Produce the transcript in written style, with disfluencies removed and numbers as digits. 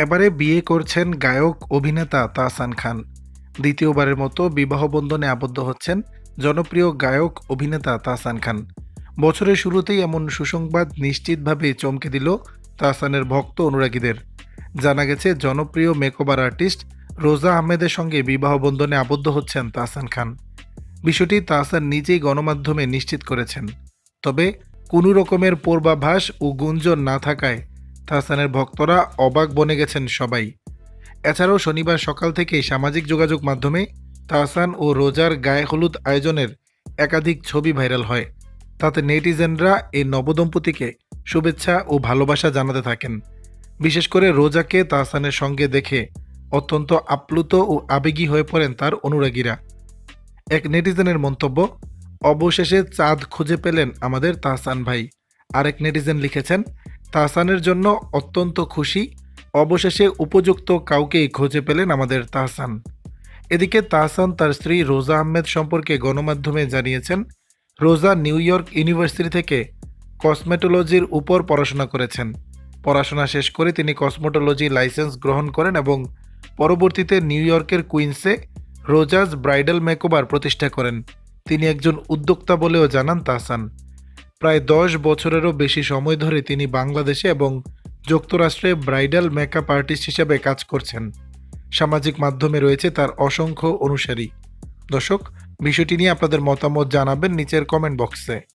এবারে বিয়ে করছেন গায়ক অভিনেতা তাহসান খান। দ্বিতীয়বারের মতো বিবাহ বন্ধনে আবদ্ধ হচ্ছেন জনপ্রিয় গায়ক অভিনেতা তাহসান খান। বছরের শুরুতেই এমন সুসংবাদ নিশ্চিতভাবে চমকে দিল তাহসানের ভক্ত অনুরাগীদের। জানা গেছে জনপ্রিয় মেকওভার আর্টিস্ট রোজা আহমেদের সঙ্গে বিবাহ বন্ধনে আবদ্ধ হচ্ছেন তাহসান খান। বিষয়টি তাহসান নিজেই গণমাধ্যমে নিশ্চিত করেছেন। তবে কোনো রকমের পূর্বাভাস ও গুঞ্জন না থাকায় তাহসানের ভক্তরা অবাক বনে গেছেন সবাই। এছাড়াও শনিবার সকাল থেকেই সামাজিক যোগাযোগ মাধ্যমে তাহসান ও রোজার গায়ে হলুদ আয়োজনের একাধিক ছবি ভাইরাল হয়। তাতে নেটিজেনরা এই নবদম্পতিকে শুভেচ্ছা ও ভালোবাসা জানাতে থাকেন। বিশেষ করে রোজাকে তাহসানের সঙ্গে দেখে অত্যন্ত আপ্লুত ও আবেগী হয়ে পড়েন তার অনুরাগীরা। এক নেটিজেনের মন্তব্য, অবশেষে চাঁদ খুঁজে পেলেন আমাদের তাহসান ভাই। আরেক নেটিজেন লিখেছেন, তাহসানের জন্য অত্যন্ত খুশি, অবশেষে উপযুক্ত কাউকেই খুঁজে পেলেন আমাদের তাহসান। এদিকে তাহসান তার স্ত্রী রোজা আহমেদ সম্পর্কে গণমাধ্যমে জানিয়েছেন, রোজা নিউ ইয়র্ক ইউনিভার্সিটি থেকে কসমেটোলজির উপর পড়াশোনা করেছেন। পড়াশোনা শেষ করে তিনি কসমোটোলজি লাইসেন্স গ্রহণ করেন এবং পরবর্তীতে নিউ ইয়র্কের কুইন্সে রোজাজ ব্রাইডাল মেকওভার প্রতিষ্ঠা করেন। তিনি একজন উদ্যোক্তা বলেও জানান তাহসান। প্রায় 10 বছরেরও বেশি সময় ধরে তিনি বাংলাদেশে এবং যুক্তরাষ্ট্রে ব্রাইডাল মেকআপ আর্টিস্ট হিসেবে কাজ করছেন। সামাজিক মাধ্যমে রয়েছে তার অসংখ্য অনুসারী। দর্শক, বিষয়টি নিয়ে আপনাদের মতামত জানাবেন নিচের কমেন্ট বক্সে।